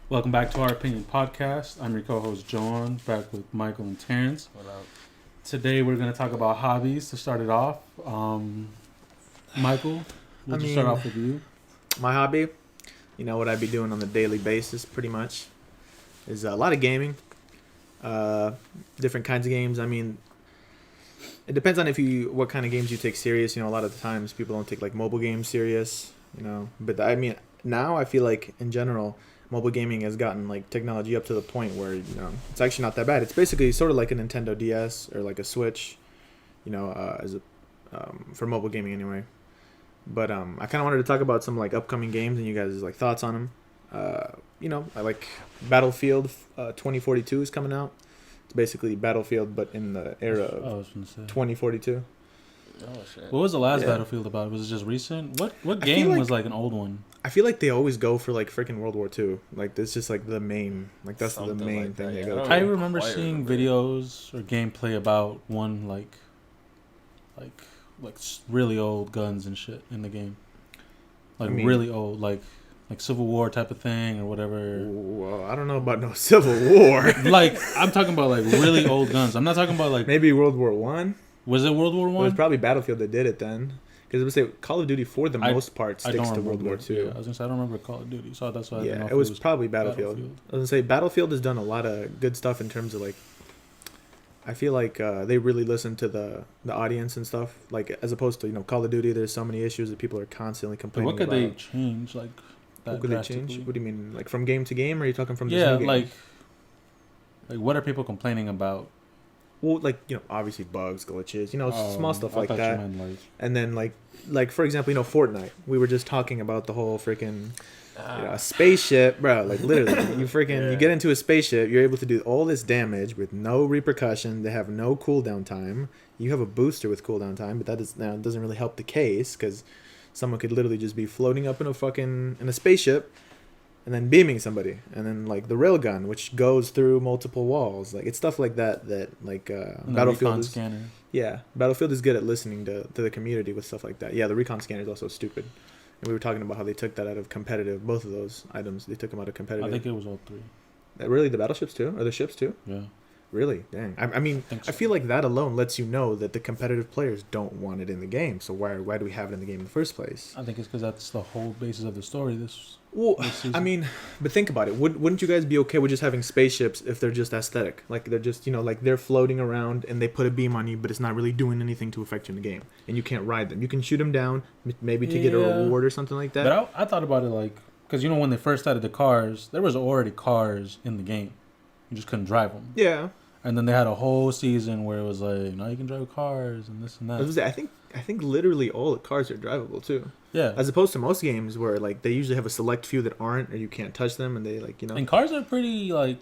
Welcome back to Our Opinion Podcast. I'm your co-host Jhoan, back with Michael and Terence. What up? Today we're going to talk about hobbies to start it off. Michael, we'll just start off with you. My hobby, you know what I'd be doing on a daily basis pretty much, is a lot of gaming. Different kinds of games. I mean, it depends on what kind of games you take serious. You know, a lot of the times people don't take like mobile games serious, you know. But I mean, now I feel like in general, mobile gaming has gotten like technology up to the point where, you know, it's actually not that bad. It's basically sort of like a Nintendo DS or like a Switch, you know, for mobile gaming anyway. But I kind of wanted to talk about some like upcoming games and you guys' like thoughts on them. You know, I like Battlefield 2042 is coming out. It's basically Battlefield, but in the era of 2042. Oh shit! What was the last Battlefield about? Was it just recent? What game was like an old one? I feel like they always go for like freaking World War II. Like that's just like the main, like that's Something the main like thing that, they yeah. go. I remember seeing videos or gameplay about one like really old guns and shit in the game. Like really old, like Civil War type of thing or whatever. Well, I don't know about no Civil War. Like I'm talking about like really old guns. I'm not talking about like Maybe World War One. Was it World War One? It was probably Battlefield that did it then. Because I would say Call of Duty for the most part sticks to World War II. Yeah, I was gonna say I don't remember Call of Duty, so that's why. Yeah, it was probably Battlefield. I was gonna say Battlefield has done a lot of good stuff in terms of like. I feel like they really listen to the audience and stuff. Like as opposed to Call of Duty, there's so many issues that people are constantly complaining about. What could they change like? What could they change? What do you mean, like from game to game, or are you talking from? Yeah, like what are people complaining about? Well, like, obviously bugs, glitches, small stuff like that. Like... And then, like for example, Fortnite. We were just talking about the whole freaking, a spaceship, bro. Like, literally, you get into a spaceship, you're able to do all this damage with no repercussion. They have no cooldown time. You have a booster with cooldown time, but that doesn't really help the case because someone could literally just be floating up in a spaceship. And then beaming somebody, and then like the railgun, which goes through multiple walls, like it's stuff like that. Battlefield is, scanner. Yeah, Battlefield is good at listening to the community with stuff like that. Yeah, the recon scanner is also stupid, and we were talking about how they took that out of competitive. Both of those items, they took them out of competitive. I think it was all three. Really, the battleships too, or the ships too? Yeah. Really? Dang. I mean, I feel like that alone lets you know that the competitive players don't want it in the game. So why do we have it in the game in the first place? I think it's because that's the whole basis of the story. This I mean, but think about it. Wouldn't you guys be okay with just having spaceships if they're just aesthetic? Like they're just, like they're floating around and they put a beam on you, but it's not really doing anything to affect you in the game. And you can't ride them. You can shoot them down, maybe to get a reward or something like that. But I thought about it like, because when they first started the cars, there was already cars in the game. You just couldn't drive them. Yeah. And then they had a whole season where it was like, now you can drive cars and this and that. I think literally all the cars are drivable too. Yeah. As opposed to most games where like they usually have a select few that aren't, or you can't touch them, and they And cars are pretty like,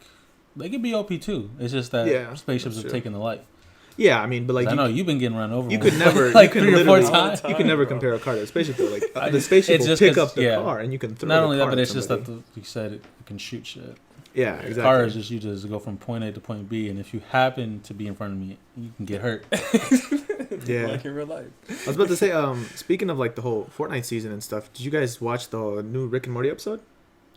they can be OP too. It's just that spaceships have taken the light. Yeah, I mean, but like I know you've been getting run over. You could never, like 3 or 4 times. You can never compare a car to a spaceship though. Like the spaceship will pick up the car, and you can throw. Not only the that, car but it's somebody. just that you said it can shoot shit. Yeah, exactly. Car is just you just go from point A to point B, and if you happen to be in front of me, you can get hurt. Yeah, like in real life. I was about to say, speaking of like the whole Fortnite season and stuff, did you guys watch the new Rick and Morty episode?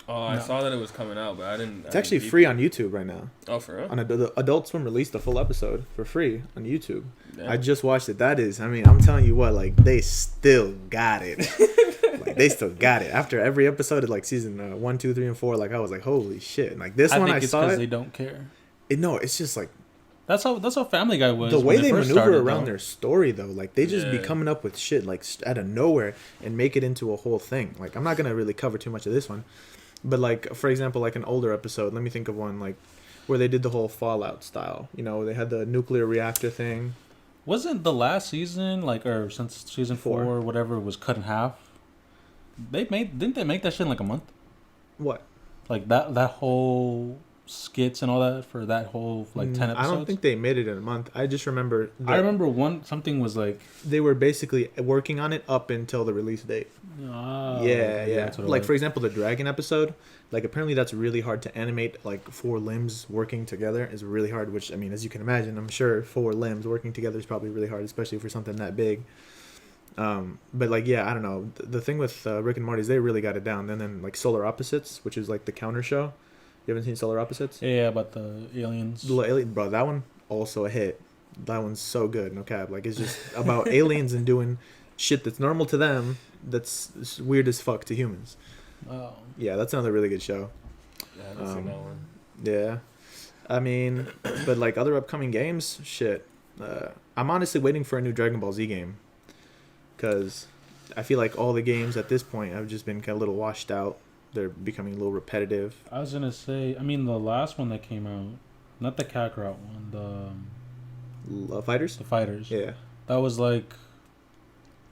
Oh, I saw that it was coming out, but I didn't. It's actually free on YouTube right now. Oh, for real? On Adult Swim released the full episode for free on YouTube. Damn. I just watched it. That is, I mean, I'm telling you what, like they still got it. Like they still got it after every episode of like season 1, 2, 3, and 4. Like I was like, holy shit! Like this one, I saw it. They don't care. No, it's just like that's how Family Guy was. The way they maneuver around their their story, though, like they just be coming up with shit like out of nowhere and make it into a whole thing. Like I'm not gonna really cover too much of this one, but like for example, like an older episode. Let me think of one like where they did the whole Fallout style. They had the nuclear reactor thing. Wasn't the last season or since season 4 or whatever was cut in half? Didn't they make that shit in like a month? What? Like that whole skits and all that for that whole like 10 episodes? I don't think they made it in a month. I just remember I remember something was like they were basically working on it up until the release date. Oh, yeah. Like for example, the dragon episode, like apparently that's really hard to animate. Like 4 limbs working together is really hard, which I mean, as you can imagine, I'm sure 4 limbs working together is probably really hard, especially for something that big. But like, yeah, I don't know. The thing with Rick and Morty is they really got it down. And then like Solar Opposites, which is like the counter show, You haven't seen Solar Opposites? Yeah, about the aliens. The alien, bro, that one also a hit. That one's so good, no cap. Like, it's just about aliens and doing shit that's normal to them that's weird as fuck to humans. Oh. Yeah, that's another really good show. Yeah, I haven't seen that one. Yeah. I mean, but like other upcoming games, shit. I'm honestly waiting for a new Dragon Ball Z game. Because I feel like all the games at this point have just been kind of a little washed out. They're becoming a little repetitive. I was gonna say, I mean, the last one that came out, not the Kakarot one, Fighters? the Fighters. Yeah. That was like.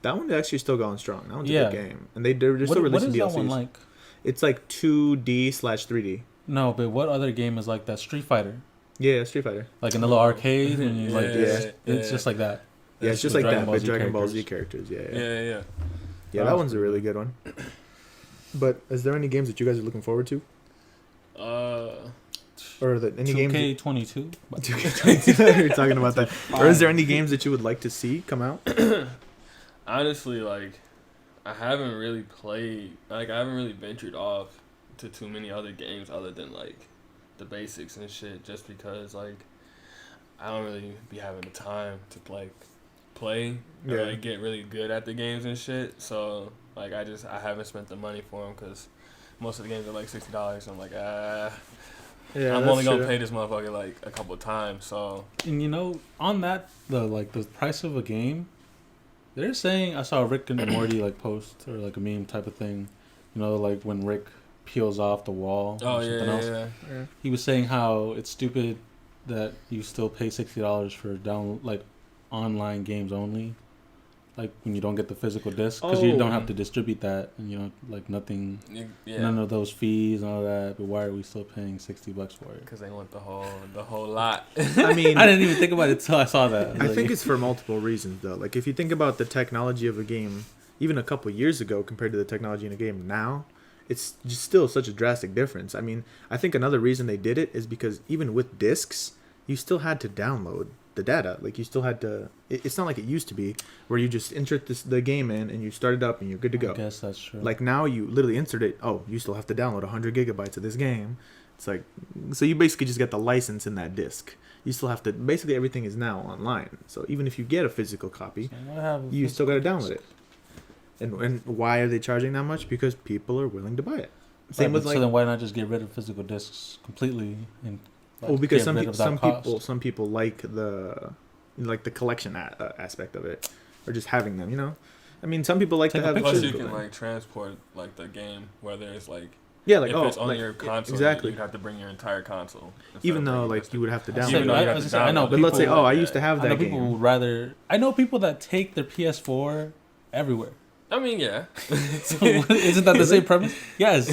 That one actually still going strong. That one's a Yeah. good game. And they're still releasing DLCs. What is that one like? It's like 2D/3D. No, but what other game is like that? Street Fighter. Yeah, Street Fighter. Like in the little arcade, and you like Yeah. it's just like that. Yeah, it's just with like that, but Z Dragon Ball characters. Z characters. Yeah. Yeah. Yeah, that one's a really good one. But is there any games that you guys are looking forward to? Or that any games? 2K22. 2K22. You're talking about that. Or is there any games that you would like to see come out? Honestly, like, I haven't really played. Like, I haven't really ventured off to too many other games other than like the basics and shit. Just because like I don't really be having the time to like play or like get really good at the games and shit. So like I haven't spent the money for them because most of the games are like $60. I'm like Yeah, I'm that's only gonna true. play this motherfucker like a couple of times. So And you know, on that the price of a game, they're saying, I saw a Rick and Morty like post or like a meme type of thing. You know, like when Rick peels off the wall or something else. Yeah. He was saying how it's stupid that you still pay $60 for online games only, like when you don't get the physical disc, because you don't have to distribute that, and you know, like nothing, none of those fees and all that. But why are we still paying $60 for it? Because they want the whole lot. I mean, I didn't even think about it till I saw that. I think it's for multiple reasons though. Like if you think about the technology of a game, even a couple years ago compared to the technology in a game now, it's just still such a drastic difference. I mean, I think another reason they did it is because even with discs, you still had to download the data. Like you still had to. It's not like it used to be where you just insert the game in and you start it up and you're good to go. I guess that's true. Like now you literally insert it. Oh, you still have to download 100 gigabytes of this game. It's like, so you basically just get the license in that disc. You still have to. Basically, everything is now online. So even if you get a physical copy, you still got to download it. And why are they charging that much? Because people are willing to buy it. Same with like. So then why not just get rid of physical discs completely and? Well, because some people like the collection aspect of it, or just having them. You know, I mean, some people like to have. Plus, you can like transport like the game, whether it's like if it's on your console, exactly. You'd have to bring your entire console. Even though like you would have to download. I know, but let's say, I used to have that game. People would rather. I know people that take their PS4 everywhere. I mean, yeah. So isn't that the same premise? Yes.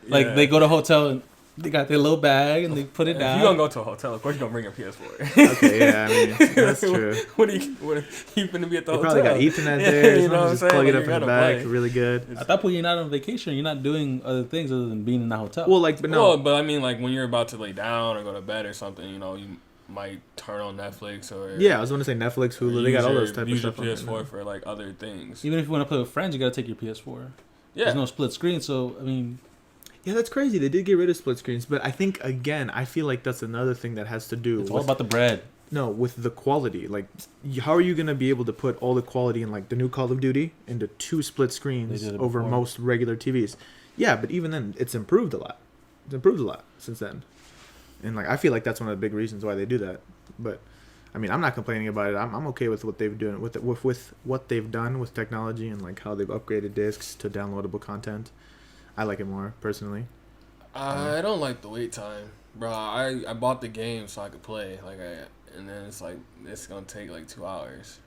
Like they go to a hotel and they got their little bag and they put it down. If you're gonna go to a hotel, of course you're gonna bring your PS4. Okay, yeah, I mean that's true. What are you gonna be at the hotel? Probably got Ethernet there. You know what I'm just saying? plug it Like, up in the back, really good. At that point, you're not on vacation. You're not doing other things other than being in the hotel. Well, like, but no. Well, but I mean, like when you're about to lay down or go to bed or something, you know, you might turn on Netflix or I was gonna say Netflix, Hulu. They got all those type of stuff. Use your PS4 for like other things. Even if you want to play with friends, you gotta take your PS4. Yeah. There's no split screen, so I mean. Yeah, that's crazy. They did get rid of split screens, but I think again, I feel like that's another thing that has to do. It's all about the bread. No, with the quality. Like, how are you gonna be able to put all the quality in like the new Call of Duty into 2 split screens over most regular TVs? Yeah, but even then, it's improved a lot. It's improved a lot since then, and like I feel like that's one of the big reasons why they do that. But I mean, I'm not complaining about it. I'm okay with what they've done with what they've done with technology and like how they've upgraded discs to downloadable content. I like it more personally. I don't like the wait time, bro. I bought the game so I could play, and then it's gonna take like 2 hours.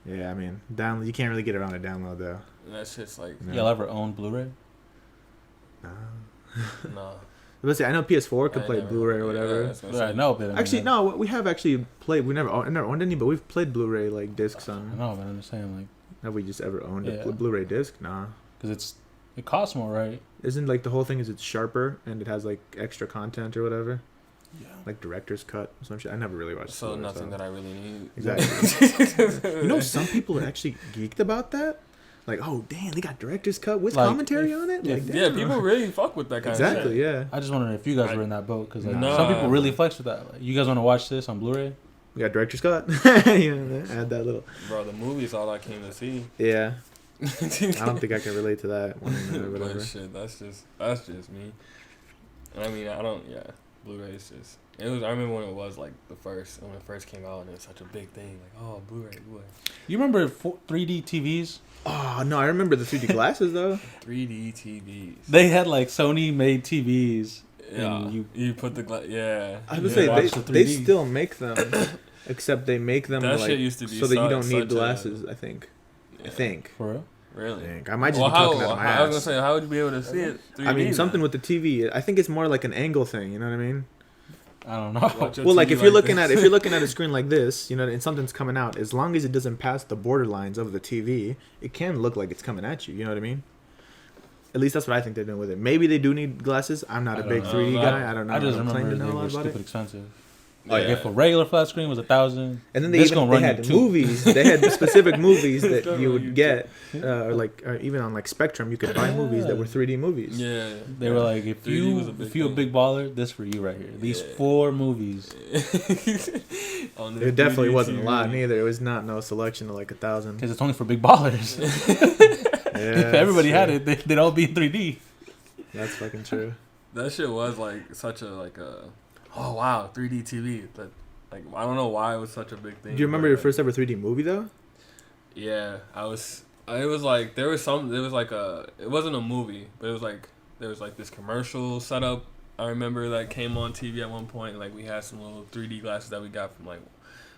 Yeah, I mean, you can't really get around a download though. And that's just like. Y'all ever own Blu-ray? No. Let's see. I know PS4 could play Blu-ray or whatever. Yeah, no, but actually, no. We have actually played. We never owned any, but we've played Blu-ray like discs on. No, but I'm just saying like. Have we just ever owned a Blu-ray disc? Nah. Because it costs more, right? Isn't like the whole thing is it's sharper and it has like extra content or whatever? Yeah. Like director's cut or some shit. I never really watched. So nothing that I really need. Exactly. You know, some people are actually geeked about that. Like, oh damn, they got director's cut with Like, commentary on it. Like, Yeah, damn. people really fuck with that kind of Exactly. shit. Yeah. I just wondered if you guys were in that boat because like Nah. some people really flex with that. Like, you guys want to watch this on Blu-ray? We got director's cut. You know, add that little. Bro, the movie's all I came to see. Yeah. I don't think I can relate to that one or whatever. But shit, that's just me. And I mean, Blu-ray is just. It was. I remember when it was like when it first came out, and it was such a big thing. Like, oh, Blu-ray. You remember 3D TVs? Oh no, I remember the 3D glasses though. 3D TVs. They had like Sony made TVs. Yeah. And you put the yeah. I would Yeah. say Watch the they 3D. still make them, except they make them That like shit used to be so that you don't such need a- glasses. I think. Yeah. I think. For real? Really? I might just be talking out of my I was ass. gonna say, how would you be able to see it? 3D I mean, something then? with the TV. I think it's more like an angle thing. You know what I mean? I don't know. Watch your Well, like TV if you're looking this. at if you're looking at a screen like this, you know, and something's coming out, as long as it doesn't pass the borderlines of the TV, it can look like it's coming at you. You know what I mean? At least that's what I think they're doing with it. Maybe they do need glasses. I'm not a I big don't 3D know. guy. I don't know. I just don't claim remember to know they a were lot about stupid it. expensive. Yeah. Like if a regular flat screen was $1,000, And then they this even gonna they run had you $2,000. movies. They had specific movies It's that gonna you run you would get, or even on like Spectrum, you could buy movies that were 3D movies. Yeah. They were like, if 3D was a you a thing. big baller, this for you right here. These Yeah. 4 movies. On the There definitely 3D wasn't a lot TV. neither. It was not no selection of like 1,000. Because it's only for big ballers. If everybody had it, they'd all be in 3D. That's fucking true. That shit was like such a oh wow, 3D TV. That like I don't know why it was such a big thing. Do you remember but, your like, first ever 3D movie though? Yeah, it was like it wasn't a movie, but it was like there was like this commercial setup. I remember that came on TV at one point. Like we had some little 3D glasses that we got from like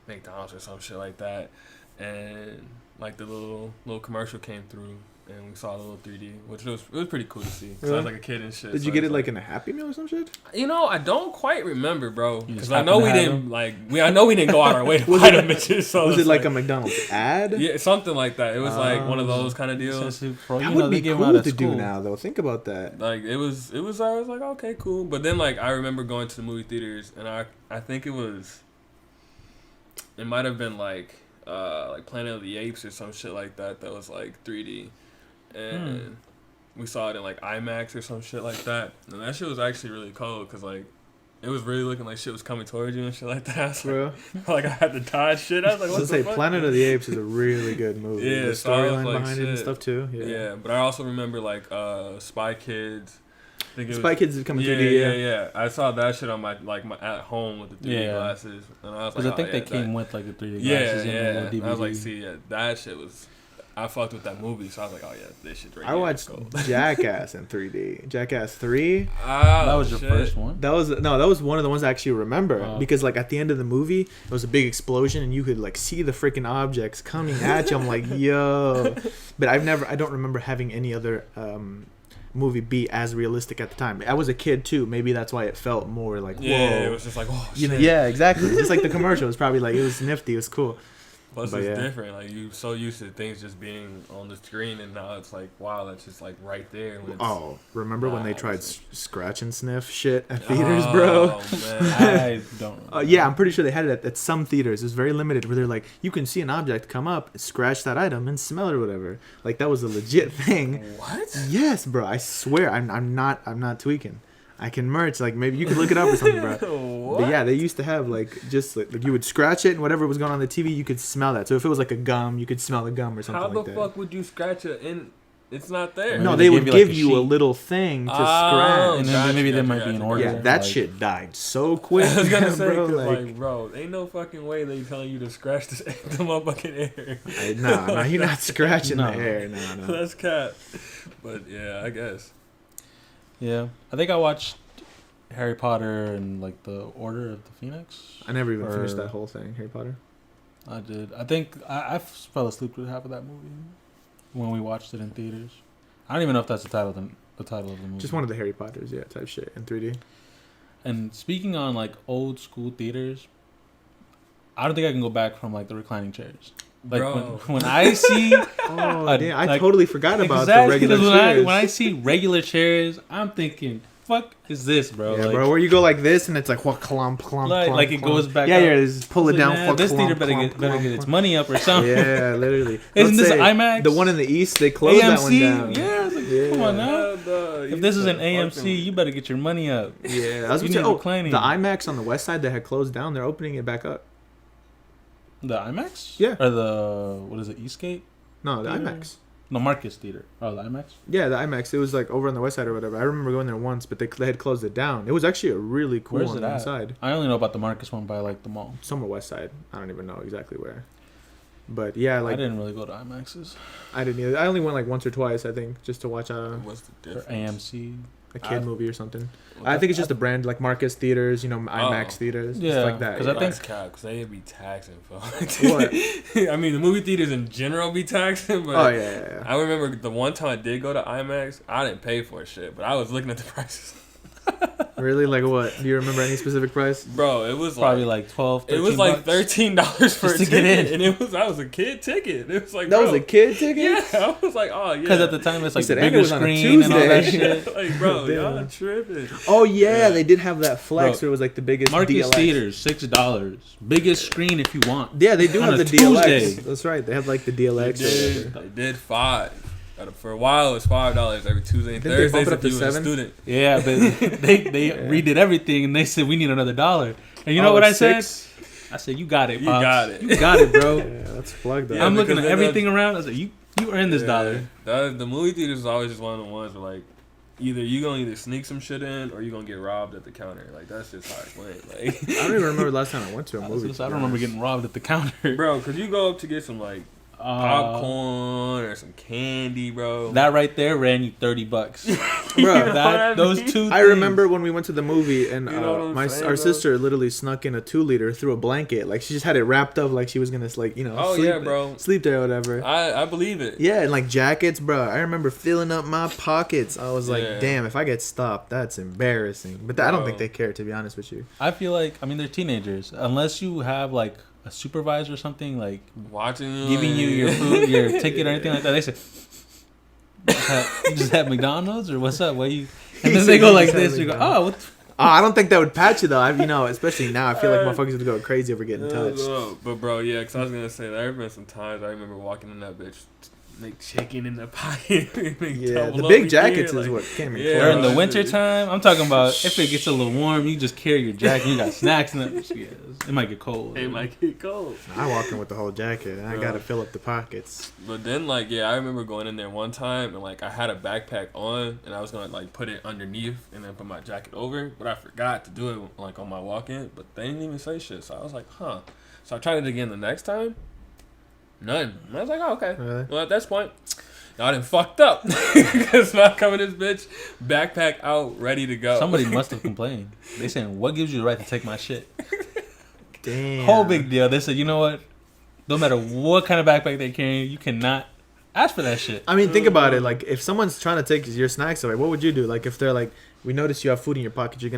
McDonald's or some shit like that, and like the little commercial came through. And we saw the little 3D, which was pretty cool to see. Cause I was like a kid and shit. Did so you get it's it like in a Happy Meal or some shit? You know, I don't quite remember, bro. You just Because I know we happened to didn't I know we didn't go out our way to Was buy it- them bitches. So Was it's it like a McDonald's ad? yeah, something like that? It was like one of Oh. those kind of deals. That would be cool to do now, though. Think about that. Like it was. I was like, okay, cool. But then like I remember going to the movie theaters, and I think it might have been like Planet of the Apes or some shit like that. That was like 3D. And we saw it in like IMAX or some shit like that, and that shit was actually really cool because like it was really looking like shit was coming towards you and shit like that. So, Bro, like I had to dodge shit. I was like, what let's the say fuck? Planet of the Apes is a really good movie. Yeah, the so I was storyline like, behind it and shit. stuff too. Yeah, but I also remember like Spy Kids. I think it Spy was, Kids is coming yeah, 3D. yeah. I saw that shit on my at home with the 3D glasses, and I was Because like, I think oh, they yeah, came that, with like the 3D yeah, glasses yeah. and the And I was like, DVD. see, yeah, that shit was. I fucked with that movie, so I was like, oh yeah, this shit right I here is watched cool. Jackass in 3D. Jackass 3. Ah, That was your shit. first one? That was one of the ones I actually remember Oh. because like at the end of the movie, it was a big explosion and you could like see the freaking objects coming at you. I'm like, yo, but I don't remember having any other movie be as realistic at the time. I was a kid too. Maybe that's why it felt more like whoa. Yeah, it was just like, oh shit. You know, yeah, exactly. Just like the commercial, it was probably like it was nifty, it was cool. Plus But it's yeah. different. Like you so used to things just being on the screen, and now it's like, wow, that's just like right there. When it's, Oh, remember when they Wow, tried that's scratch and sniff shit at theaters, bro? Oh man. I don't remember. Yeah, I'm pretty sure they had it at some theaters. It was very limited, where they're like, you can see an object come up, scratch that item, and smell it or whatever. Like that was a legit thing. What? Yes, bro. I swear, I'm not tweaking. I can merch. Like maybe you can look it up or something, bro. What? But yeah, they used to have like just like you would scratch it and whatever was going on the TV, you could smell that. So if it was like a gum, you could smell the gum or something How like the that. fuck would you scratch it in? It's not there. No, Maybe they they would give you, like, give a you a sheet. little thing to Oh, scratch. And then gotcha, maybe there gotcha, might be an gotcha. order. Yeah, that like, shit died so quick. I was gonna say, bro. 'cause, Like, like, bro, ain't no fucking way they telling you to scratch this the motherfucking air. nah, you're not scratching No. the air. No. That's cat. But yeah, I guess. Yeah, I think I watched Harry Potter and like the Order of the Phoenix. I never even finished Or- that whole thing, Harry Potter. I did. I think I fell asleep with half of that movie when we watched it in theaters. I don't even know if that's the title of the movie. Just one of the Harry Potters, yeah, type shit in 3D. And speaking on like old school theaters, I don't think I can go back from like the reclining chairs. Like Bro. when I see Oh, damn, I like- totally forgot about exactly, the regular 'cause chairs. when I see regular chairs, I'm thinking fuck is this, bro? Yeah, bro. Where you go like this and it's like what clump. Like it goes back. Yeah, up. yeah. Just pull it down. Nah, this theater better get its money up or something. Yeah, literally. Isn't this an IMAX? The one in the east, they closed AMC? that one down. Yeah, it's like, come on now. If this is an AMC, you better get your money up. Yeah, I was you gonna need say, the IMAX on the west side that had closed down, they're opening it back up. The IMAX? Yeah. Or the what is it? Eastgate? No, the IMAX. No, Marcus Theater. Oh, the IMAX. Yeah, the IMAX. It was like over on the west side or whatever. I remember going there once, but they had closed it down. It was actually a really cool Where's on it the at? inside. I only know about the Marcus one by like the mall. Somewhere west side. I don't even know exactly where. But yeah, like I didn't really go to IMAXs. I didn't either. I only went like once or twice, I think, just to watch What's the Or difference? AMC. a kid movie or something. I think it's just a brand like Marcus Theaters, IMAX Theaters, Yeah, just like that. 'cause Yeah. I think- That's cap, because they be taxing, folks. What? I mean, the movie theaters in general be taxing, but Oh yeah. I remember the one time I did go to IMAX, I didn't pay for shit, but I was looking at the prices. Really? Like what? Do you remember any specific price? Bro, it was Probably like like 12, it was like bucks. $13 for a Just to ticket, get in. and that was a kid ticket. It was like That bro, was a kid ticket? Yeah, I was like, oh yeah. Because at the time it's like said, and it bigger was on a screen and all that Tuesday. shit. like, bro, Damn. y'all tripping. Oh yeah, Yeah. they did have that flex Bro, where it was like the biggest Marcus DLX. Theaters, $6. Biggest screen if you want. Yeah, they do On have a the DLX. Tuesday. That's right. They have like the They DLX. or whatever. did $5. For a while, it was $5 every Tuesday and Didn't they bump Thursdays it up if to you were a 7? student. Yeah, but they redid everything and they said we need another $1. And you know what I said? I said you got it, You Pops. got it. You got it, bro. Yeah, that's plugged up. Yeah, I'm looking because at then everything around. I said you earned this $1. The movie theaters is always just one of the ones where like either you gonna either sneak some shit in or you gonna get robbed at the counter. Like that's just how it went. Like I don't even remember the last time I went to a movie. I don't remember getting robbed at the counter. bro, could you go up to get some like popcorn or some candy, bro? That right there ran you $30. Bro, Those two. I remember when we went to the movie and You know what I'm saying, our bro? sister literally snuck in a 2-liter through a blanket. Like she just had it wrapped up like she was gonna Oh, sleep, yeah, bro. sleep there or whatever. I believe it. Yeah, and like jackets, bro. I remember filling up my pockets. I was like, Yeah. damn, if I get stopped, that's embarrassing. But I don't Bro. think they care, to be honest with you. I feel like they're teenagers. Unless you have like a supervisor or something like Watching you, giving you your food, your ticket or anything like that. They say, "You just had McDonald's or what's up? What you?" And then they go like this. You go, "Oh, what?" I don't think that would patch you though. Especially now, I feel like motherfuckers would go crazy over getting touched. No. But bro, yeah, because I was gonna say there have been some times I remember walking in that bitch, make chicken in the pocket. Yeah, the big jackets is what came in. Yeah. During the bro. winter time, I'm talking about if it gets a little warm, you just carry your jacket. You got snacks in it. Yeah, it might get cold. It might get cold. I walk in with the whole jacket, and I Bro. gotta fill up the pockets. But then, like, yeah, I remember going in there one time and, like, I had a backpack on and I was going to, like, put it underneath and then put my jacket over. But I forgot to do it, like, on my walk in. But they didn't even say shit. So I was like, huh. So I tried it again the next time. None. And I was like, oh, okay. Really? Well, at this point, y'all done fucked up. Because now coming this bitch, backpack out, ready to go. Somebody must have complained. They saying, "What gives you the right to take my shit?" Damn. Whole big deal. They said, "You know what? No matter what kind of backpack they're carrying, you cannot ask for that shit." I mean, think about it. Like, if someone's trying to take your snacks away, what would you do? Like, if they're like, "We notice you have food in your pocket. We're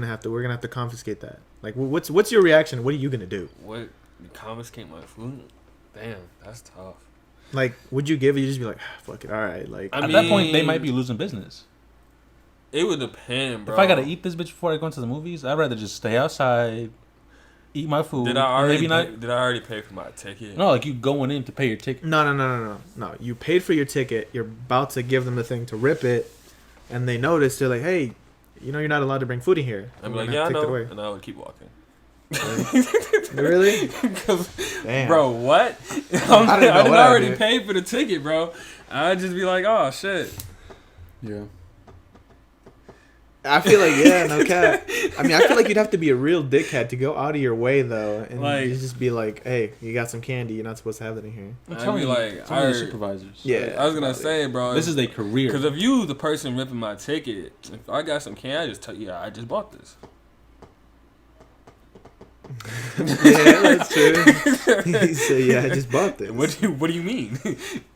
gonna have to confiscate that." Like, what's your reaction? What are you gonna do? What? You confiscate my food? Damn, that's tough. Like, would you give it? You just be like, "Fuck it, all right." Like, I At that point, they mean, might be losing business. It would depend, bro. If I gotta eat this bitch before I go into the movies, I'd rather just stay outside, eat my food. Did I and already pay for my ticket? No, like you going in to pay your ticket. no. You paid for your ticket. You're about to give them the thing to rip it, and they notice. They're like, "Hey, you're not allowed to bring food in here." I'd be We're like, gonna yeah, I take it know, away." and I would keep walking. Really? Damn. Bro, what? I didn't know I did what I already did. paid for the ticket, bro. I'd just be like, oh shit. Yeah. I feel like, yeah, no cap. I mean, I feel like you'd have to be a real dickhead to go out of your way, though, and Like- you just be like, "Hey, you got some candy. You're not supposed to have that in here." Tell me, like, some of the supervisors. Yeah. I was gonna say, bro. This is their career. Because if you, the person ripping my ticket, if I got some candy, I just tell you, yeah, I just bought this. Yeah, that's true. He said, "Yeah, I just bought this." What do you mean?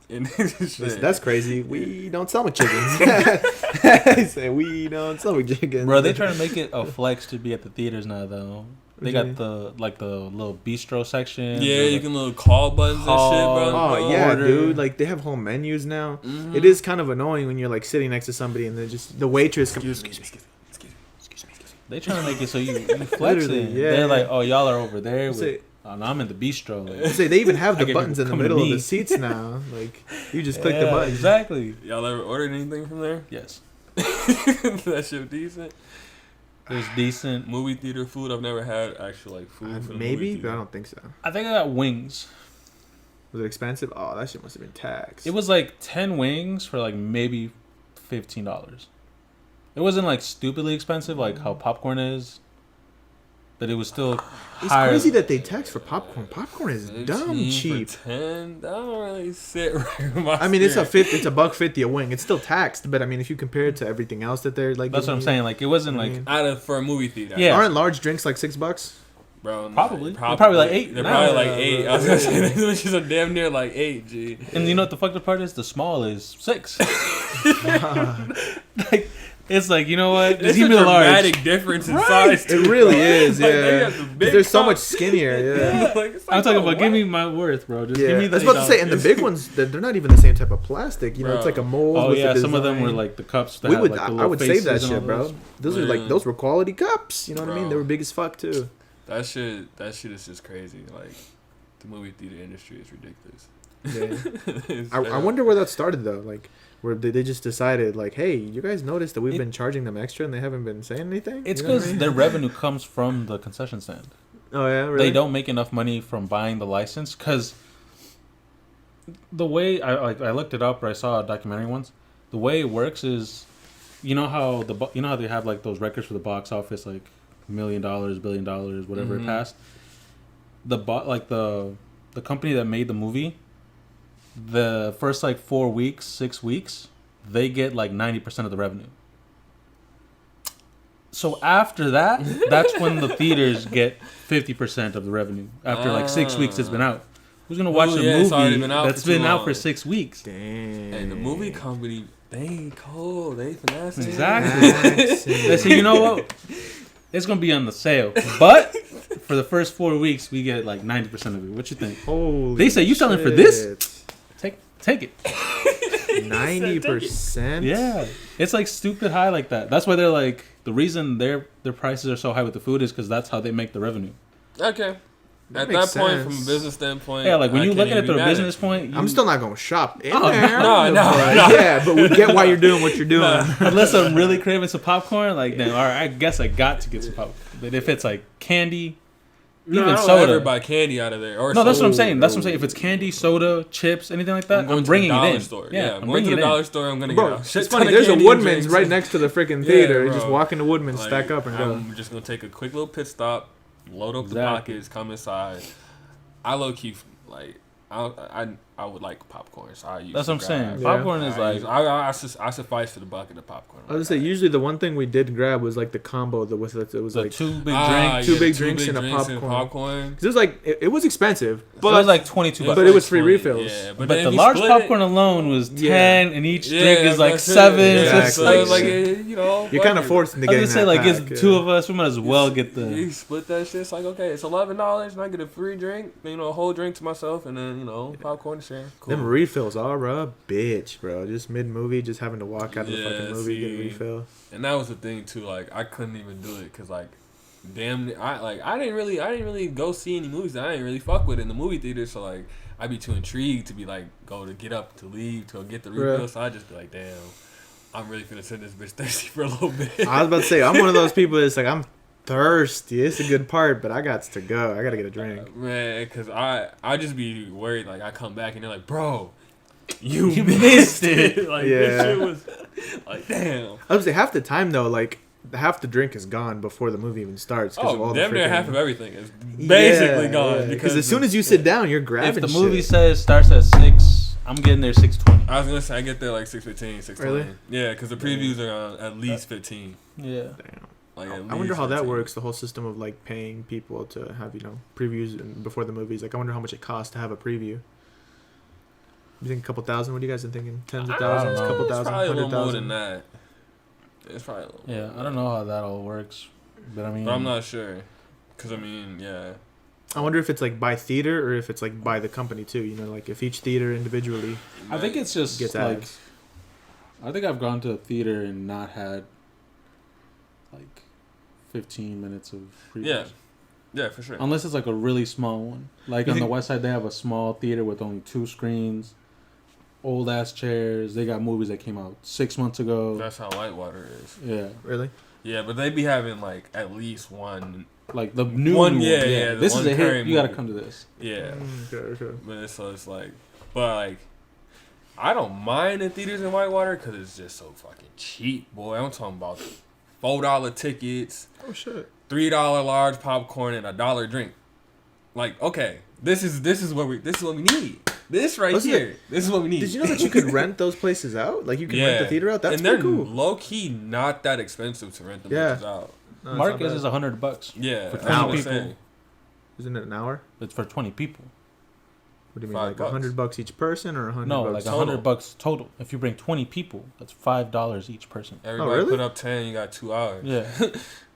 And shit. That's crazy. We don't sell McChickens. He said, "We don't sell McChickens." Bro, they trying to make it a flex to be at the theaters now, though. They What do you got the little bistro section. Yeah, you can little call buttons Call. and shit, bro. Oh yeah, order. dude! Like they have whole menus now. Mhm. It is kind of annoying when you're like sitting next to somebody and then just the waitress comes. Excuse me. They trying to make it so you flex it. Yeah, They're like, oh, y'all are over there. Say, No, I'm in the bistro. Like, say they even have the get buttons in the come to middle of me. the seats now. Like you just click the button. Exactly. Y'all ever ordered anything from there? Yes. That shit decent. There's decent. Movie theater food. I've never had actual like food from the movie Maybe, theater. but I don't think so. I think I got wings. Was it expensive? Oh, that shit must have been taxed. It was like 10 wings for like maybe $15. It wasn't like stupidly expensive like how popcorn is, but it was still It's higher. crazy that they tax for popcorn. Popcorn is 15 dumb cheap. For 10, that don't really sit right with my I mean, it's spirit. it's $1.50 a wing. It's still taxed, but I mean, if you compare it to everything else that they're like, That's what I'm giving you, saying. Like it wasn't I like mean, Out of for a movie theater. Yeah. aren't large drinks like $6? Bro. Probably. They're probably like 8 They're now. probably like 8. I was gonna say Yeah. this is a damn near like 8. G. And you know what the fucked up part is? The small is 6. Like it's like, you know what? Just There's give a me the large. dramatic difference in Right. size. It really is, Like, they yeah. got the big They're so cup. much skinnier, yeah. Like, it's I'm like, talking bro, about give what? me my worth, bro. Just Yeah, give me I the was about to say, and the big ones, they're not even the same type of plastic. You know, it's Bro. like a mold. Oh with yeah, the some of them were design. like the cups that We had would, like the I little would save that faces and all shit, bro. those. Those are like those were quality cups. You know what I mean? They Bro. were big as fuck too. That shit is just crazy. Like, the movie theater industry is ridiculous. Yeah. It's I bad. wonder where that started though. Like, where they just decided, like, hey, you guys noticed that we've been charging them extra and they haven't been saying anything? It's You know what I because mean? their revenue comes from the concession stand. Oh yeah, really? They don't make enough money from buying the license because the way I looked it up or I saw a documentary once. The way it works is, you know how they have like those records for the box office, like $1 million, $1 billion, whatever it passed. The company that made the movie, the first like 4 weeks, 6 weeks, they get like 90% of the revenue. So after that, that's when the theaters get 50% of the revenue. After like 6 weeks it's been out. Who's gonna watch a it's already movie been out that's for too been out long. for 6 weeks? Damn. And the movie company, they ain't cold. They finessing. Exactly. They say, you know what? It's gonna be on the sale, but for the first 4 weeks we get like 90% of it. What you think? Holy They say, you selling for this? Take it. 90%? Yeah, it's like stupid high like that. That's why they're like the reason their prices are so high with the food is because that's how they make the revenue. Okay. That At makes that point, sense. from a business standpoint, Yeah, like when I you can't look at even it through be a mad business at you. point, I'm still not gonna shop in Oh, there. no, but, no. yeah, but we get why you're doing what you're doing. unless I'm really craving some popcorn, like then all right, I guess I got to get some popcorn. But if it's like candy, No, even I don't soda. ever buy candy out of there. Or No, that's what I'm soda. saying. That's what I'm saying. If it's candy, soda, chips, anything like that, I'm going I'm to bringing the dollar it in. store. Yeah, I'm I'm going to bringing the it in. dollar store. I'm gonna Bro, get a shit it's ton funny. of There's a candy and Woodman's drinks. right next to the freaking Yeah, theater. You bro. just walk into Woodman's, Like, stack up, and go. I'm just gonna take a quick little pit stop, load up the Exactly. pockets, come inside. I low key like I would like popcorn, so I use. That's what I'm saying. Yeah. Popcorn is like I suffice for the bucket of popcorn. I was gonna say usually the one thing we did grab was like the combo that was it was the like two big Ah, drinks. Two yeah, big drinks and a popcorn. popcorn. 'cause it was like it was expensive, But but it was like 22 bucks. But it was free refills. Yeah, But then the if you large split popcorn it, alone was 10, Yeah. and each yeah, drink is like that's it. 7. Yeah, So Exactly. it's so like, like you know, you're kind of forced into I getting was gonna say, that like, pack, it's two of us. We might as well get the. You split that shit. It's like, okay, it's $11, and I get a free drink, you know, a whole drink to myself, and then popcorn to share. Cool. Them refills are a bitch, bro. Just mid movie, just having to walk out of the Yeah, fucking movie get a see. refill. And that was the thing too. Like, I couldn't even do it because, like, damn, I didn't really go see any movies that I didn't really fuck with in the movie theater. So like, I'd be too intrigued to be like, get up to leave to get the refill. Right. So I just be like, damn, I'm really gonna send this bitch thirsty for a little bit. I was about to say I'm one of those people that's like I'm thirsty. It's a good part, but I got to go. I gotta get a drink. Man, because I just be worried. Like, I come back and they're like, bro, you You missed missed it. Like, this Yeah. shit was like, damn. I was say half the time though, like half the drink is gone before the movie even starts. Of all Oh, the damn near freaking- half of everything is basically gone. Because as soon as you sit down, you're grabbing. If the movie shit. says starts at 6, I'm getting there 6:20. I was gonna say I get there like 6:15, 6:20. Really? Yeah, because the previews are on at least 15. Yeah. Damn. Like, at I least wonder how that 15. works. The whole system of like paying people to have previews before the movies. Like I wonder how much it costs to have a preview. You think a couple thousand? What are you guys thinking? Tens of I thousands, don't know. couple It's thousand, probably a little more 100,000. than that. It's probably a little. Yeah, more. I don't know how that all works, but I mean, But I'm not sure. Because, I mean, yeah. I wonder if it's like by theater or if it's like by the company too. Like if each theater individually I think it's just gets like ads. I think I've gone to a theater and not had like 15 minutes of previews. Yeah, for sure. Unless it's like a really small one. Like on the west side, they have a small theater with only 2 screens, old ass chairs. They got movies that came out 6 months ago. That's how Whitewater is. Yeah. Really? Yeah, but they be having like at least one. Like the new one. one. Yeah. This is a hit. You gotta movie. come to this. Yeah. Okay. But it's like, I don't mind the theaters in Whitewater because it's just so fucking cheap, boy. I'm talking about $4 tickets. Oh shit. $3 large popcorn and $1 drink. Like, okay, this is what we need. This right here. This is what we need. Did you know that you could rent those places out? Like you can rent the theater out. That's and pretty they're cool. low key not that expensive to rent them bitches out. No, Marcus is $100. Yeah, for that's 20 what I'm people. saying. Isn't it an hour? It's for 20 people. What do you mean, like $5? $100 each person, or $100? No, like total. $100 total. If you bring 20 people, that's $5 each person. Everybody really? put up 10. You got 2 hours. Yeah.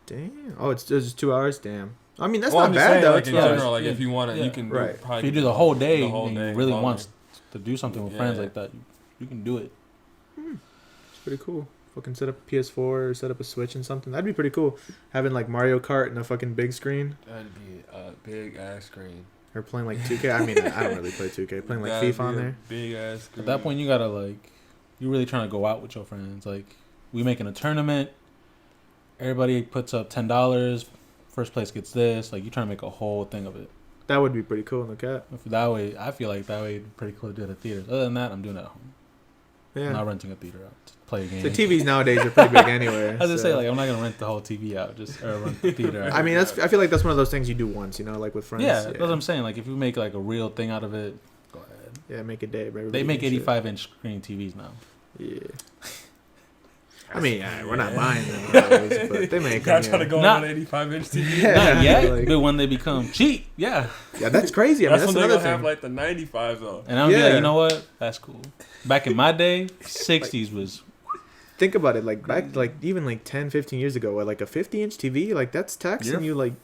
Damn. Oh, it's just 2 hours. Damn. I mean, that's Well, not I'm just bad saying, though. like It's in not- general, like if you want to, Yeah. you can Right. probably If you do the whole day the whole and day you really longer. want to do something with friends Yeah. like that, you can do it. It's pretty cool. Fucking set up a PS4 or set up a Switch and something. That'd be pretty cool. Having like Mario Kart and a fucking big screen, That'd be a big ass screen. or playing like 2K. I mean, I don't really play 2K. Playing like That'd FIFA be on a there. Big ass screen. At that point, you gotta like, you're really trying to go out with your friends. Like, we making a tournament. Everybody puts up $10. First place gets this. Like, you trying to make a whole thing of it. That would be pretty cool in the cat. If that way, I feel like that way pretty cool to do it at theaters. Other than that, I'm doing it at home. I'm not Yeah. renting a theater out to play a game. The TVs nowadays are pretty big anyway. I was gonna so. say, like, I'm not gonna rent the whole TV out, just or rent the theater out. I mean, I feel like that's one of those things you do once, you know, like with friends. yeah, that's what I'm saying. Like, if you make like a real thing out of it, go ahead. Yeah, make a day. They make 85-inch screen TVs now. Yeah. I mean, we're not buying them, but they make them. Guys trying to go Not- on an 85-inch TV. Yeah. Not yet, like- but when they become cheap, yeah. Yeah, that's crazy. I mean, That's that's when they're another gonna thing. have like the 95s though. And I'm be like, Yeah. you know what? That's cool. Back in my day, 60s was Think about it, like back, like even like 10, 15 years ago, like a 50-inch TV, like that's taxing You're you like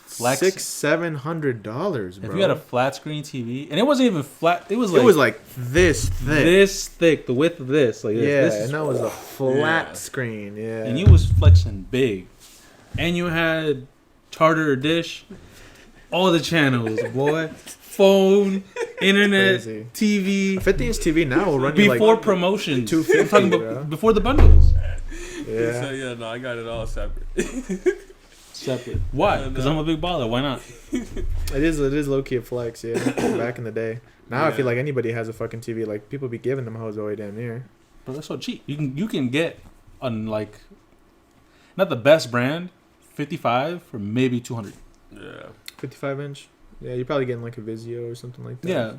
flex- $600-700, bro. if you had a flat screen TV, and it wasn't even flat. It was like this thick. this thick, the width of this, like Yeah, this. This is, and that was a flat Yeah. screen. Yeah, and you was flexing big, and you had Charter or Dish, all the channels, boy, phone, internet, Crazy. TV. a 50-inch TV now will run you Before like promotions, $250, I'm talking bro. about before the bundles. So yeah. no, I got it all separate. Separate. Why? Yeah, Because no. I'm a big baller. Why not? It is low key a flex. Yeah, back in the day. Now I Yeah. feel like anybody has a fucking TV. Like people be giving them hoes away damn near. But that's so cheap. You can get on like not the best brand, 55 for maybe 200. Yeah. 55-inch. Yeah, you're probably getting like a Vizio or something like that. Yeah,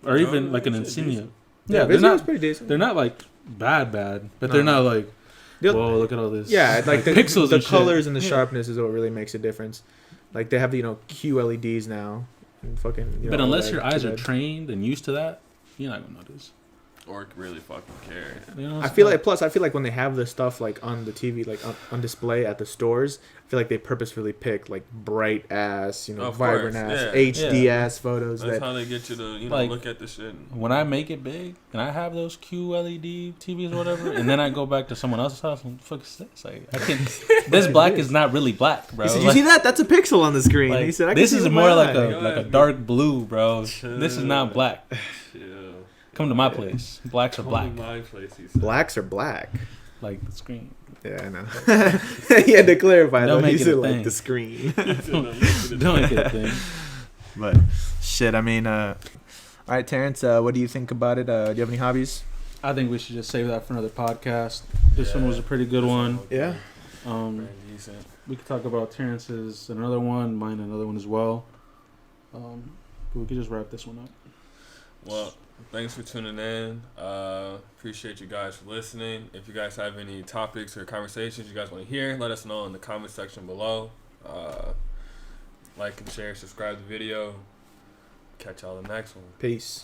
or even Oh, like an shit, Insignia. decent. Yeah, Vizio's they're not pretty decent. they're not like bad, but No. they're not like They'll- whoa, look at all this. Yeah, like the pixels the and shit. colors and the Yeah. sharpness is what really makes a difference. Like they have QLEDs now, and fucking. But unless your OLED, eyes are QLED. trained and used to that, you're not gonna notice. Or really fucking care. You know, I feel like when they have this stuff like on the TV, like on display at the stores, I feel like they purposefully pick like bright ass, Of vibrant course, ass, yeah. HD ass photos. That's That how they get you to, Like- look at the shit. when I make it big and I have those QLED TVs or whatever, and then I go back to someone else's house, what the fuck is this? Like, I can. This black is not really black, bro. he said, Like- "You see that? That's a pixel on the screen." like, He said, I can "This see is with more my like eye." a dark blue, bro. This is not black. Yeah. Come to my place. Blacks are black, My place, he said. Blacks are black. like the screen. Yeah, I know. He had to clarify Don't though. He make it a said like thing. the screen. Don't make it a thing. But shit, I mean, all right, Terrence, what do you think about it? Do you have any hobbies? I think we should just save that for another podcast. This one Yeah. was a pretty good one. Yeah. Um, Pretty decent. we could talk about Terrence's another one, mine another one as well. But we could just wrap this one up. Well, thanks for tuning in. Appreciate you guys for listening. If you guys have any topics or conversations you guys want to hear, let us know in the comment section below. Like and share, subscribe to the video. Catch y'all in the next one. Peace.